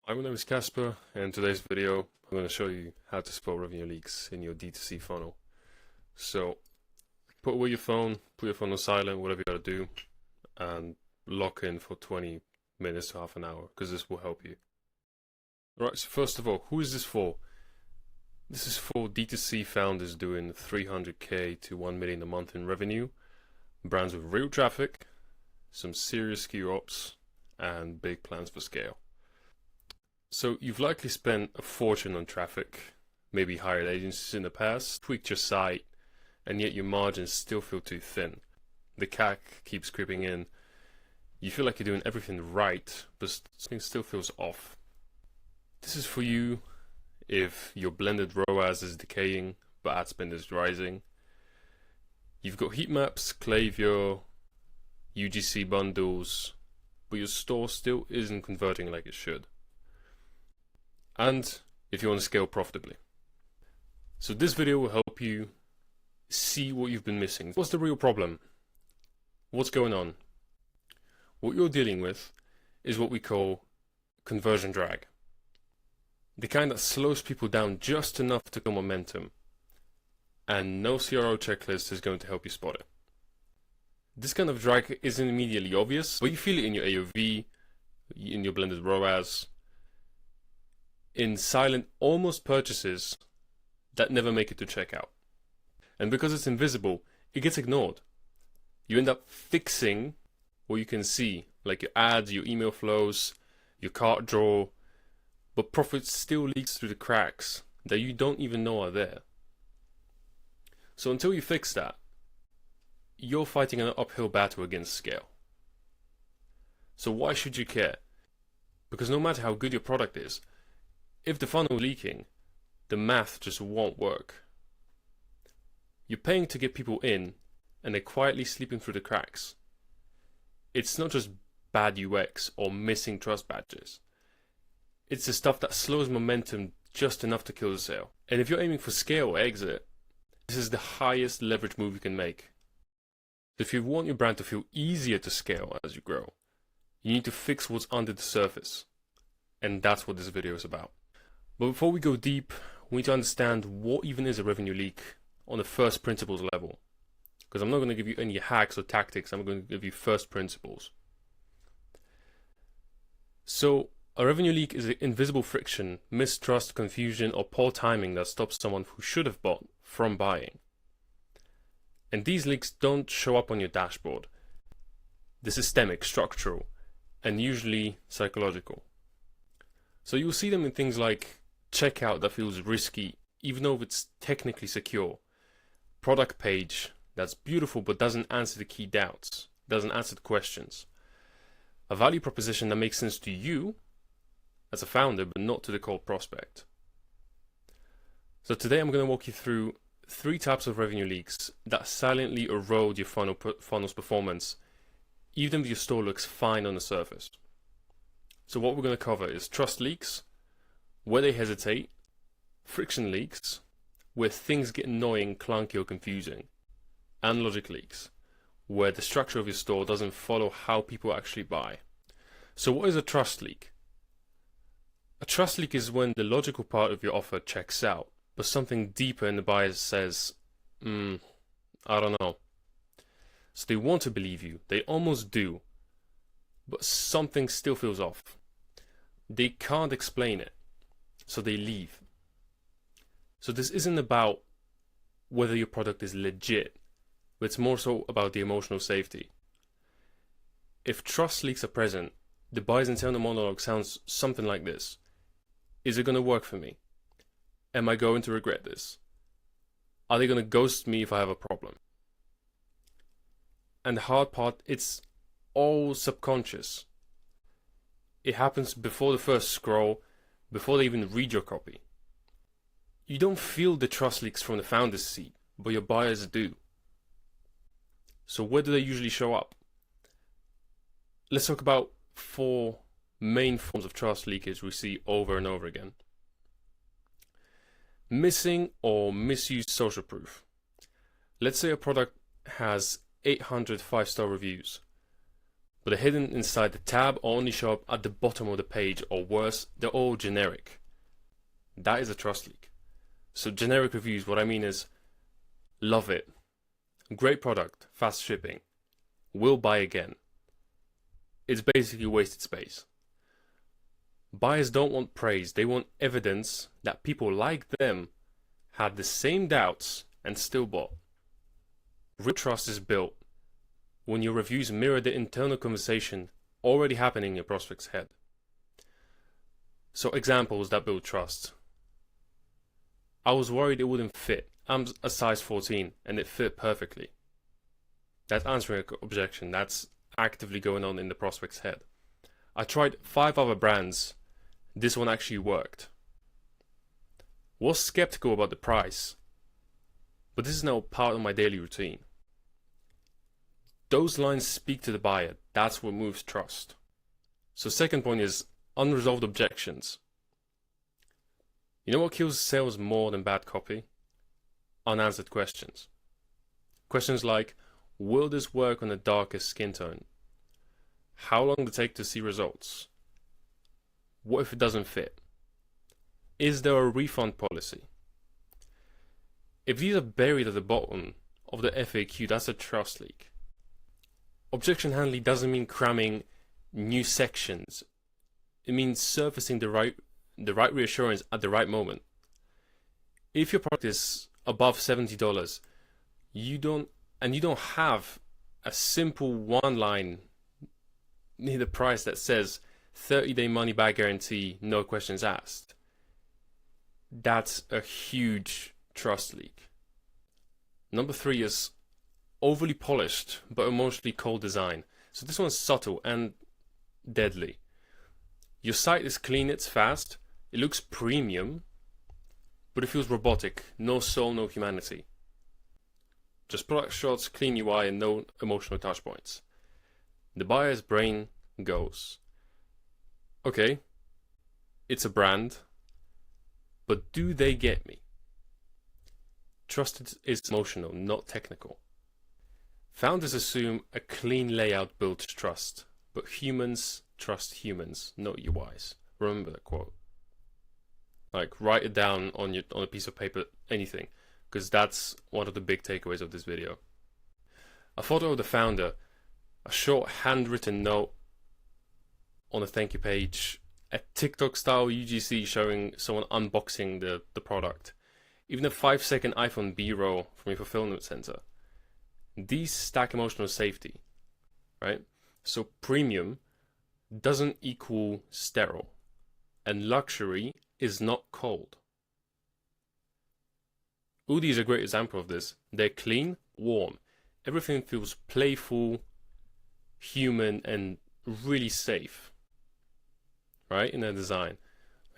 Hi, my name is Casper, and in today's video I'm going to show you how to spot revenue leaks in your DTC funnel. So put away your phone, put your phone on silent, whatever you got to do, and lock in for 20 minutes to half an hour, because this will help you. Alright, so first of all, who is this for? This is for DTC founders doing 300k to 1 million a month in revenue, brands with real traffic, some serious SKU ops, and big plans for scale. So you've likely spent a fortune on traffic, maybe hired agencies in the past, tweaked your site, and yet your margins still feel too thin. The CAC keeps creeping in. You feel like you're doing everything right, but something still feels off. This is for you if your blended ROAS is decaying, but ad spend is rising. You've got heat maps, Klaviyo, UGC bundles, but your store still isn't converting like it should. And if you want to scale profitably. So this video will help you see what you've been missing. What's the real problem? What's going on? What you're dealing with is what we call conversion drag. The kind that slows people down just enough to get momentum. And no CRO checklist is going to help you spot it. This kind of drag isn't immediately obvious, but you feel it in your AOV, in your blended ROAS, in silent almost purchases that never make it to checkout. And because it's invisible, it gets ignored. You end up fixing what you can see, like your ads, your email flows, your cart draw, but profit still leaks through the cracks that you don't even know are there. So until you fix that, you're fighting an uphill battle against scale. So why should you care? Because no matter how good your product is, if the funnel is leaking, the math just won't work. You're paying to get people in, and they're quietly sleeping through the cracks. It's not just bad UX or missing trust badges. It's the stuff that slows momentum just enough to kill the sale. And if you're aiming for scale or exit, this is the highest leverage move you can make. If you want your brand to feel easier to scale as you grow, you need to fix what's under the surface. And that's what this video is about. But before we go deep, we need to understand what even is a revenue leak on the first principles level. Because I'm not going to give you any hacks or tactics, I'm going to give you first principles. So, a revenue leak is invisible friction, mistrust, confusion, or poor timing that stops someone who should have bought from buying. And these leaks don't show up on your dashboard. They're systemic, structural, and usually psychological. So you'll see them in things like checkout that feels risky, even though it's technically secure. Product page that's beautiful but doesn't answer the key doubts, doesn't answer the questions. A value proposition that makes sense to you as a founder, but not to the cold prospect. So today I'm going to walk you through 3 types of revenue leaks that silently erode your funnel's performance, even if your store looks fine on the surface. So what we're going to cover is trust leaks, where they hesitate, friction leaks, where things get annoying, clunky, or confusing, and logic leaks, where the structure of your store doesn't follow how people actually buy. So what is a trust leak? A trust leak is when the logical part of your offer checks out, but something deeper in the buyer says, I don't know. So they want to believe you, they almost do, but something still feels off. They can't explain it, so they leave. So this isn't about whether your product is legit, but it's more so about the emotional safety. If trust leaks are present, the buyer's internal monologue sounds something like this. Is it going to work for me? Am I going to regret this? Are they going to ghost me if I have a problem? And the hard part, it's all subconscious. It happens before the first scroll, before they even read your copy. You don't feel the trust leaks from the founder's seat, but your buyers do. So where do they usually show up? Let's talk about 4 main forms of trust leakage we see over and over again. Missing or misused social proof. Let's say a product has 800 5-star reviews, but they're hidden inside the tab or only show up at the bottom of the page, or worse, they're all generic. That is a trust leak. So generic reviews, what I mean is, love it, great product, fast shipping, will buy again. It's basically wasted space. Buyers don't want praise, they want evidence that people like them had the same doubts and still bought. Real trust is built when your reviews mirror the internal conversation already happening in your prospect's head. So examples that build trust. I was worried it wouldn't fit. I'm a size 14 and it fit perfectly. That's answering an objection. That's actively going on in the prospect's head. I tried 5 other brands. This one actually worked. Was skeptical about the price, but this is now part of my daily routine. Those lines speak to the buyer. That's what moves trust. So second point is unresolved objections. You know what kills sales more than bad copy? Unanswered questions. Questions like, will this work on a darker skin tone? How long does it take to see results? What if it doesn't fit? Is there a refund policy? If these are buried at the bottom of the FAQ, that's a trust leak. Objection handling doesn't mean cramming new sections. It means surfacing the right reassurance at the right moment. If your product is above $70, you don't have a simple one line near the price that says 30-day money back guarantee, no questions asked. That's a huge trust leak. Number 3 is overly polished but emotionally cold design. So this one's subtle and deadly. Your site is clean, it's fast, it looks premium, but it feels robotic, no soul, no humanity. Just product shots, clean UI, and no emotional touch points. The buyer's brain goes, okay, it's a brand, but do they get me? Trust is emotional, not technical. Founders assume a clean layout builds trust, but humans trust humans, not UIs. Remember that quote. Like, write it down on a piece of paper, anything, because that's one of the big takeaways of this video. A photo of the founder, a short handwritten note on a thank you page, a TikTok style UGC showing someone unboxing the product, even a 5-second iPhone B-roll from your fulfillment center. These stack emotional safety, right? So premium doesn't equal sterile, and luxury is not cold. Oodie is a great example of this. They're clean, warm. Everything feels playful, human, and really safe, right? In their design.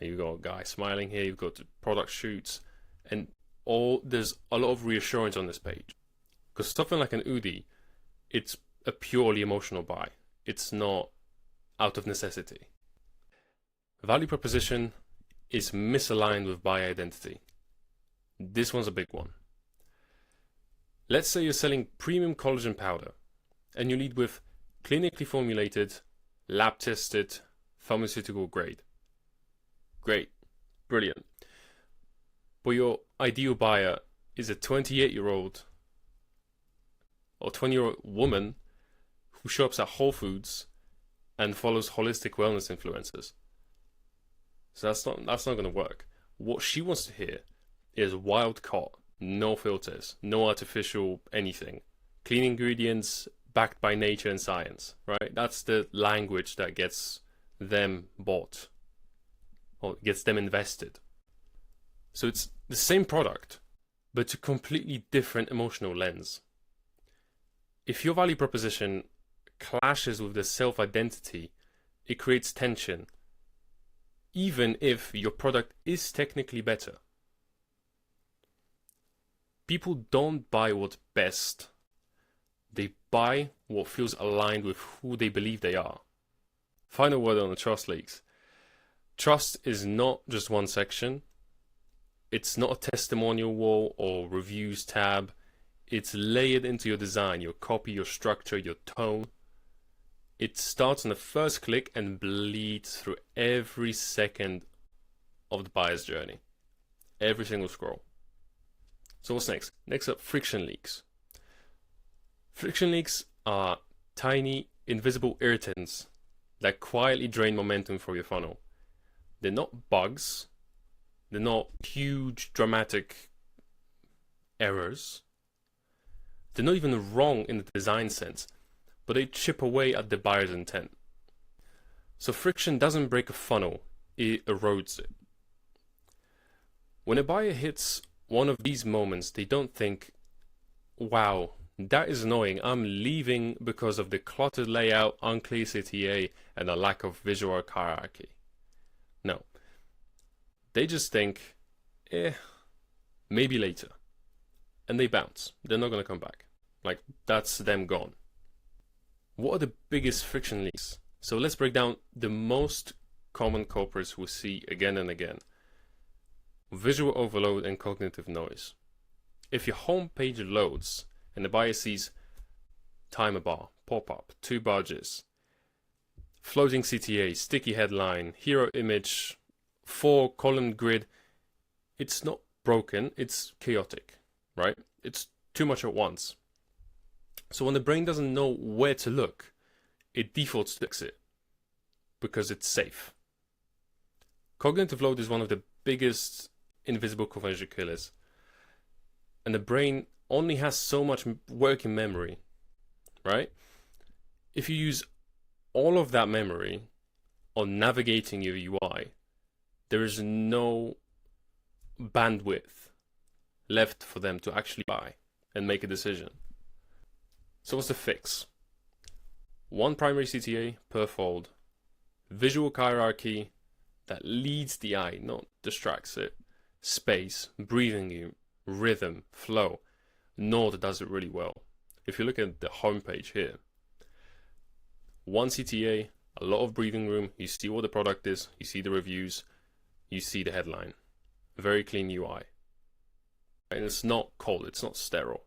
You've got a guy smiling here, you've got the product shoots, and there's a lot of reassurance on this page. Because something like an Oodie, it's a purely emotional buy. It's not out of necessity. Value proposition is misaligned with buyer identity. This one's a big one. Let's say you're selling premium collagen powder and you lead with clinically formulated, lab tested, pharmaceutical grade. Great, brilliant. But your ideal buyer is a 28-year-old or 20-year-old woman who shops at Whole Foods and follows holistic wellness influencers. So that's not going to work. What she wants to hear is wild caught, no filters, no artificial anything, clean ingredients backed by nature and science, right? That's the language that gets them bought or gets them invested. So it's the same product, but a completely different emotional lens. If your value proposition clashes with the self-identity, it creates tension, even if your product is technically better. People don't buy what's best. They buy what feels aligned with who they believe they are. Final word on the trust leaks. Trust is not just one section. It's not a testimonial wall or reviews tab. It's layered into your design, your copy, your structure, your tone. It starts on the first click and bleeds through every second of the buyer's journey. Every single scroll. So what's next? Next up, friction leaks. Friction leaks are tiny, invisible irritants that quietly drain momentum from your funnel. They're not bugs. They're not huge, dramatic errors. They're not even wrong in the design sense, but they chip away at the buyer's intent. So friction doesn't break a funnel, it erodes it. When a buyer hits one of these moments, they don't think, wow, that is annoying, I'm leaving because of the cluttered layout, unclear CTA, and a lack of visual hierarchy. No. They just think, maybe later. And they bounce. They're not going to come back. Like, that's them gone. What are the biggest friction leaks? So let's break down the most common culprits we see again and again. Visual overload and cognitive noise. If your home page loads and the buyer sees timer bar, pop-up, 2 badges, floating CTA, sticky headline, hero image, 4-column grid, it's not broken, it's chaotic, right? It's too much at once. So when the brain doesn't know where to look, it defaults to exit because it's safe. Cognitive load is one of the biggest invisible conversion killers. And the brain only has so much working memory, right? If you use all of that memory on navigating your UI, there is no bandwidth left for them to actually buy and make a decision. So what's the fix? 1 primary CTA per fold, visual hierarchy that leads the eye, not distracts it, space, breathing room, rhythm, flow. Node does it really well. If you look at the home page here, 1 CTA, a lot of breathing room, you see what the product is, you see the reviews, you see the headline. Very clean UI. And it's not cold, it's not sterile.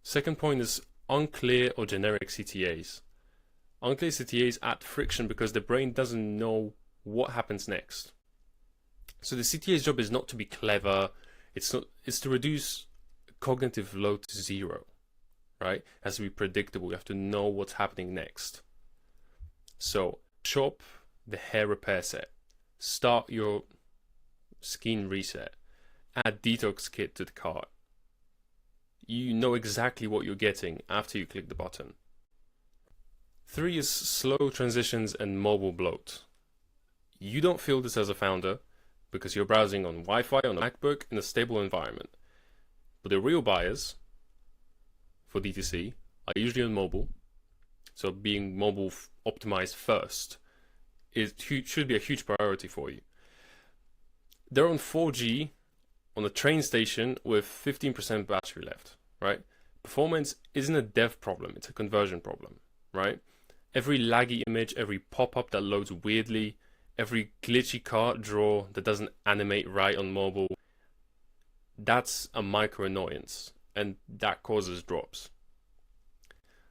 Second point is unclear or generic CTAs. Unclear CTAs add friction because the brain doesn't know what happens next. So the CTA's job is not to be clever, it's to reduce cognitive load to 0, right? It has to be predictable, you have to know what's happening next. So shop the hair repair set, start your skin reset, add detox kit to the cart. You know exactly what you're getting after you click the button. 3 is slow transitions and mobile bloat. You don't feel this as a founder because you're browsing on Wi-Fi on a MacBook in a stable environment. But the real buyers for DTC are usually on mobile. So being mobile optimized first should be a huge priority for you. They're on 4G on a train station with 15% battery left, right? Performance isn't a dev problem, it's a conversion problem, right? Every laggy image, every pop-up that loads weirdly, every glitchy cart draw that doesn't animate right on mobile, that's a micro annoyance, and that causes drops.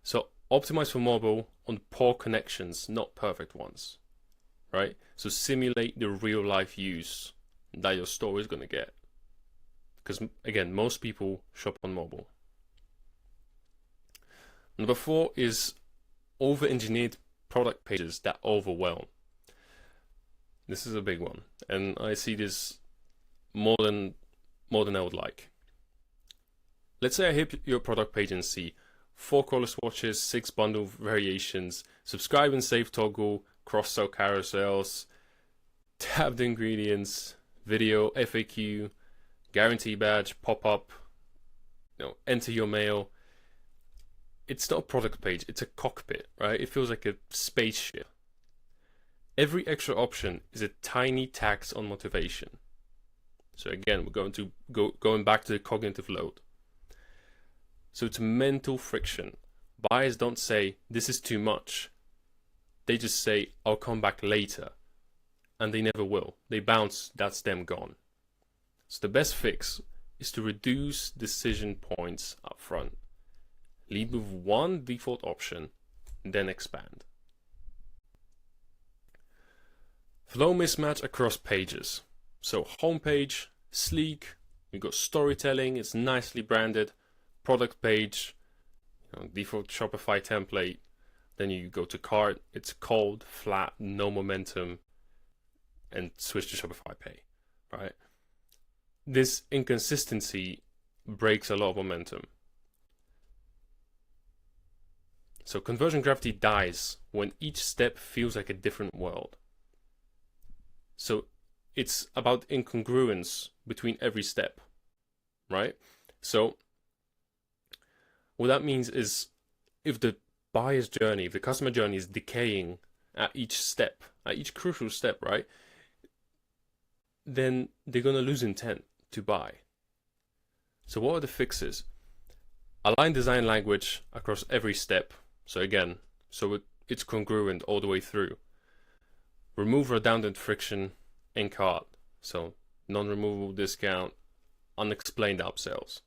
So optimize for mobile on poor connections, not perfect ones, right? So simulate the real life use that your store is going to get. Because again, most people shop on mobile. Number 4 is over-engineered product pages that overwhelm. This is a big one, and I see this more than I would like. Let's say I hit your product page and see 4 color swatches, 6 bundle variations, subscribe and save toggle, cross-sell carousels, tabbed ingredients, video, FAQ, guarantee badge, pop-up, enter your mail. It's not a product page, it's a cockpit, right? It feels like a spaceship. Every extra option is a tiny tax on motivation. So again, we're going back to the cognitive load. So it's mental friction. Buyers don't say, this is too much. They just say, I'll come back later. And they never will. They bounce, that's them gone. So the best fix is to reduce decision points up front. Lead with 1 default option, then expand. Flow mismatch across pages. So homepage, sleek, you've got storytelling, it's nicely branded, product page, default Shopify template, then you go to cart, it's cold, flat, no momentum, and switch to Shopify Pay, right? This inconsistency breaks a lot of momentum. So conversion gravity dies when each step feels like a different world. So it's about incongruence between every step, right? So what that means is if the buyer's journey, if the customer journey is decaying at each step, at each crucial step, right? Then they're going to lose intent to buy. So what are the fixes? Align design language across every step. So again, it's congruent all the way through. Remove redundant friction in cart. So non-removable discount, unexplained upsells.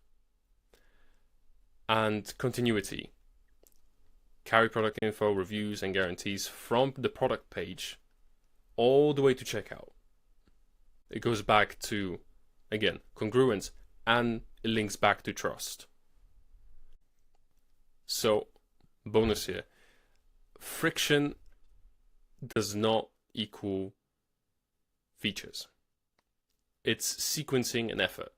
And continuity. Carry product info, reviews, and guarantees from the product page all the way to checkout. It goes back to, again, congruence, and it links back to trust. So, bonus here. Friction does not equal features. It's sequencing and effort.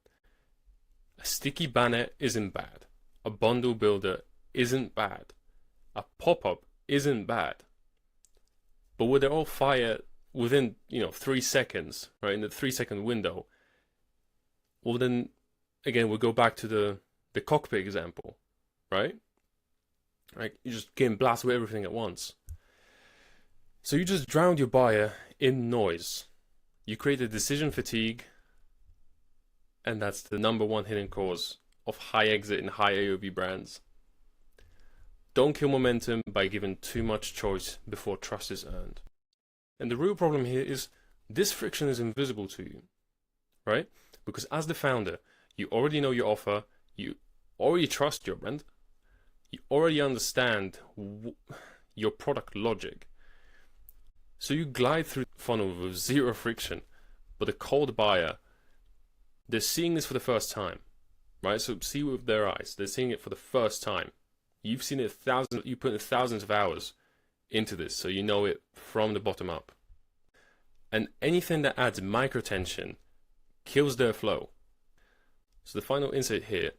A sticky banner isn't bad. A bundle builder isn't bad. A pop-up isn't bad. But when they're all fired within 3 seconds, right, in the 3-second window, well then again we'll go back to the cockpit example, right? Like you just getting blasted with everything at once. So you just drowned your buyer in noise. You created decision fatigue, and that's the number one hidden cause of high exit in high AOV brands. Don't kill momentum by giving too much choice before trust is earned. And the real problem here is this friction is invisible to you, right? Because as the founder, you already know your offer, you already trust your brand, you already understand your product logic. So you glide through the funnel with zero friction, but a cold buyer, they're seeing this for the first time, right? So see with their eyes, they're seeing it for the first time. You've seen it you put in thousands of hours into this, so you know it from the bottom up. And anything that adds microtension kills their flow. So the final insight here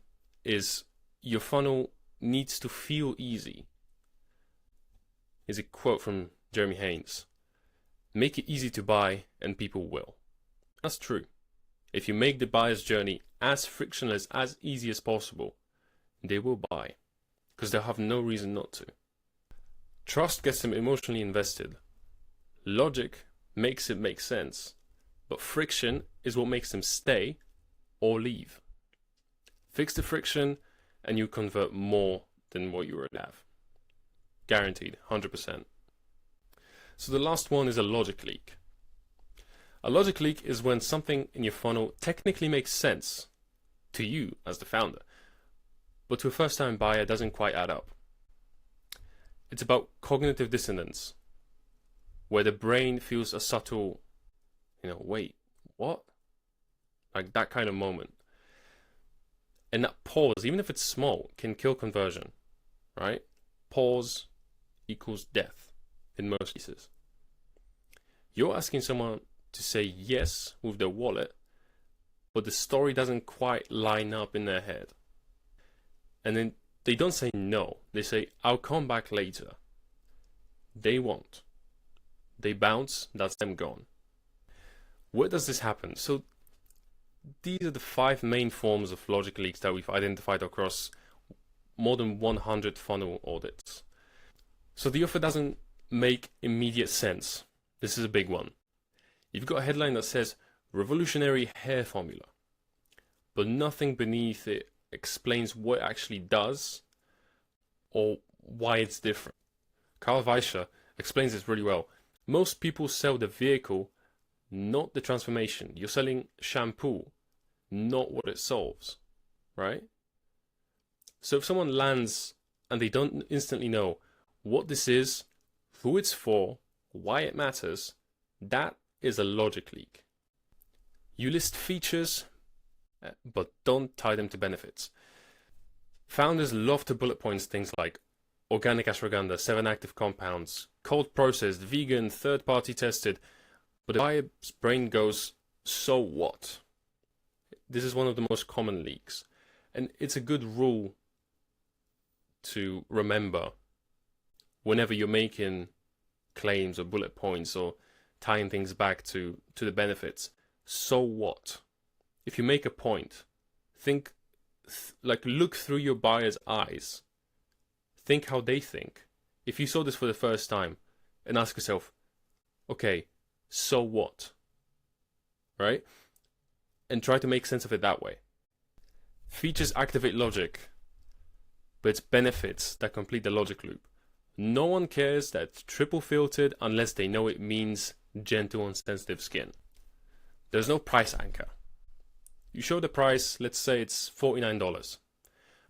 is your funnel needs to feel easy. Here's a quote from Jeremy Haynes. Make it easy to buy and people will. That's true. If you make the buyer's journey as frictionless, as easy as possible, they will buy, because they'll have no reason not to. Trust gets them emotionally invested. Logic makes it make sense, but friction is what makes them stay or leave. Fix the friction and you convert more than what you already have. Guaranteed, 100%. So the last one is a logic leak. A logic leak is when something in your funnel technically makes sense to you as the founder, but to a first-time buyer doesn't quite add up. It's about cognitive dissonance, where the brain feels a subtle, wait, what? Like that kind of moment. And that pause, even if it's small, can kill conversion, right? Pause equals death in most cases. You're asking someone to say yes with their wallet, but the story doesn't quite line up in their head. And then they don't say no. They say, I'll come back later. They won't. They bounce, that's them gone. Where does this happen? So these are the 5 main forms of logic leaks that we've identified across more than 100 funnel audits. So the offer doesn't make immediate sense. This is a big one. You've got a headline that says revolutionary hair formula, but nothing beneath it explains what it actually does or why it's different. Carl Weischer explains this really well. Most people sell the vehicle, not the transformation. You're selling shampoo, not what it solves, right? So if someone lands and they don't instantly know what this is, who it's for, why it matters, that is a logic leak. You list features, but don't tie them to benefits. Founders love to bullet point things like organic ashwagandha, 7 active compounds, cold processed, vegan, third-party tested, but the buyer's brain goes, so what? This is one of the most common leaks, and it's a good rule to remember whenever you're making claims or bullet points or tying things back to the benefits. So what? If you make a point, look through your buyer's eyes. Think how they think. If you saw this for the first time, and ask yourself, okay, so what? Right? And try to make sense of it that way. Features activate logic, but it's benefits that complete the logic loop. No one cares that it's triple filtered unless they know it means gentle and sensitive skin. There's no price anchor. You show the price, let's say it's $49,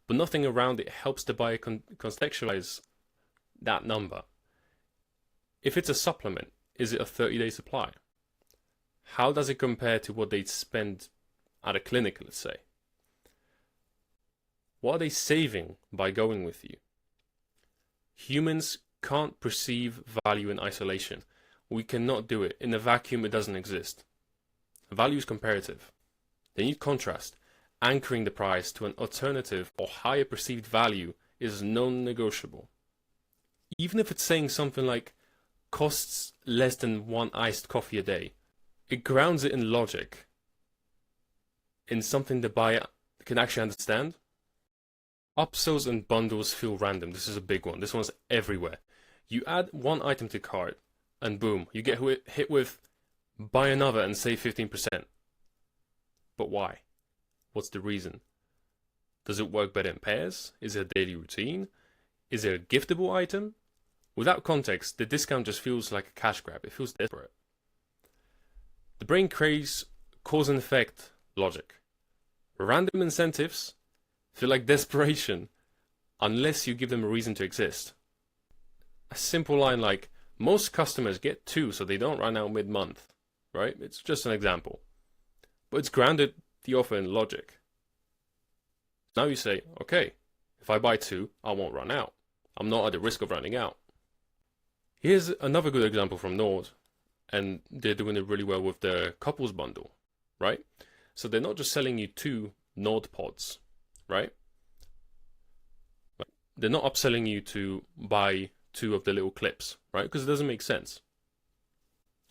but nothing around it helps the buyer contextualize that number. If it's a supplement, is it a 30-day supply? How does it compare to what they'd spend at a clinic, let's say? What are they saving by going with you? Humans can't perceive value in isolation. We cannot do it. In a vacuum, it doesn't exist. Value is comparative. They need contrast. Anchoring the price to an alternative or higher perceived value is non-negotiable. Even if it's saying something like, costs less than 1 iced coffee a day, it grounds it in logic, in something the buyer can actually understand. Upsells and bundles feel random. This is a big one. This one's everywhere. You add one item to cart, and boom, you get hit with buy another and save 15%. But why? What's the reason? Does it work better in pairs? Is it a daily routine? Is it a giftable item? Without context, the discount just feels like a cash grab. It feels desperate. The brain craves cause and effect logic. Random incentives feel like desperation unless you give them a reason to exist. A simple line like, most customers get 2 so they don't run out mid-month, right? It's just an example. But it's grounded the offer in logic. Now you say, okay, if I buy 2, I won't run out. I'm not at the risk of running out. Here's another good example from Nord, and they're doing it really well with the couples bundle, right? So they're not just selling you 2 Nord pods, right? They're not upselling you to buy 2 of the little clips, right? Because it doesn't make sense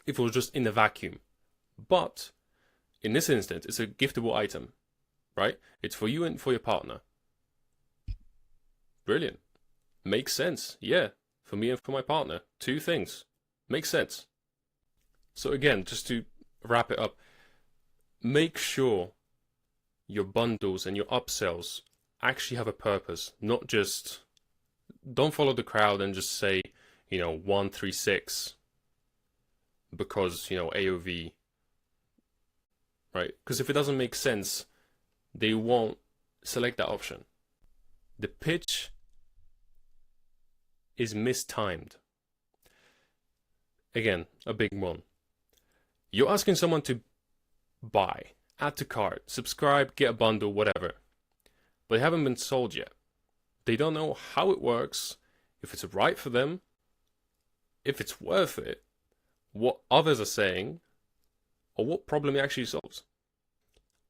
if it was just in a vacuum. But in this instance, it's a giftable item, right? It's for you and for your partner. Brilliant. Makes sense. Yeah, for me and for my partner. 2 things. Makes sense. So again, just to wrap it up, make sure your bundles and your upsells actually have a purpose, not just, don't follow the crowd and just say, 136 because, AOV, right? Because if it doesn't make sense, they won't select that option. The pitch is mistimed. Again, a big one. You're asking someone to buy, add to cart, subscribe, get a bundle, whatever. But they haven't been sold yet. They don't know how it works, if it's right for them, if it's worth it, what others are saying, or what problem it actually solves.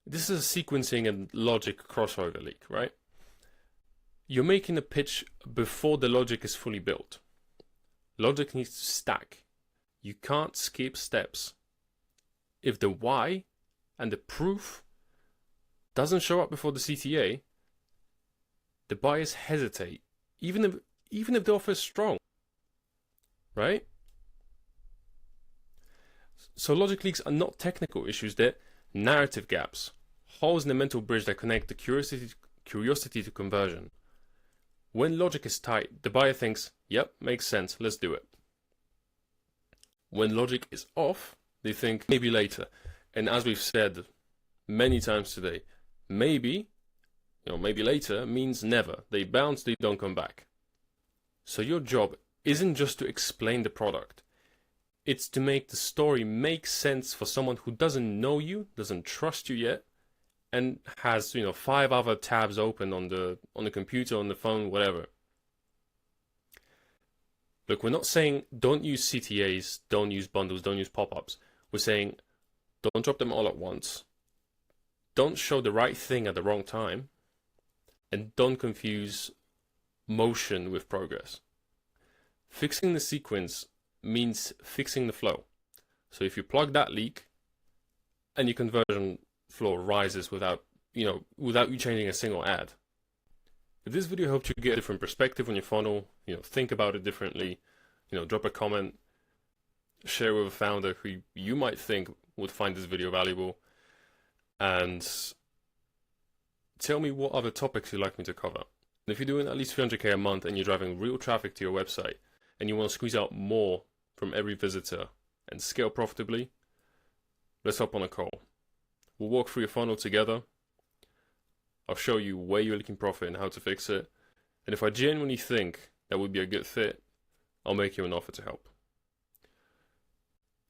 This is a sequencing and logic crossover leak, right? You're making a pitch before the logic is fully built. Logic needs to stack. You can't skip steps. If the why and the proof doesn't show up before the CTA, the buyers hesitate, even if the offer is strong, right? So logic leaks are not technical issues, they're narrative gaps, holes in the mental bridge that connect the curiosity to conversion. When logic is tight, the buyer thinks, yep, makes sense, let's do it. When logic is off, they think, maybe later. And as we've said many times today, maybe later means never. They bounce, they don't come back. So your job isn't just to explain the product. It's to make the story make sense for someone who doesn't know you, doesn't trust you yet, and has, 5 other tabs open on the computer, on the phone, whatever. Look, we're not saying don't use CTAs, don't use bundles, don't use pop-ups. We're saying don't drop them all at once. Don't show the right thing at the wrong time. And don't confuse motion with progress. Fixing the sequence means fixing the flow. So if you plug that leak and your conversion flow rises without you changing a single ad. If this video helped you get a different perspective on your funnel, think about it differently, drop a comment, share with a founder who you might think would find this video valuable, and tell me what other topics you'd like me to cover. And if you're doing at least 300k a month and you're driving real traffic to your website and you want to squeeze out more from every visitor and scale profitably, let's hop on a call. We'll walk through your funnel together. I'll show you where you're leaking profit and how to fix it. And if I genuinely think that would be a good fit, I'll make you an offer to help.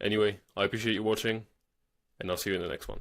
Anyway, I appreciate you watching, and I'll see you in the next one.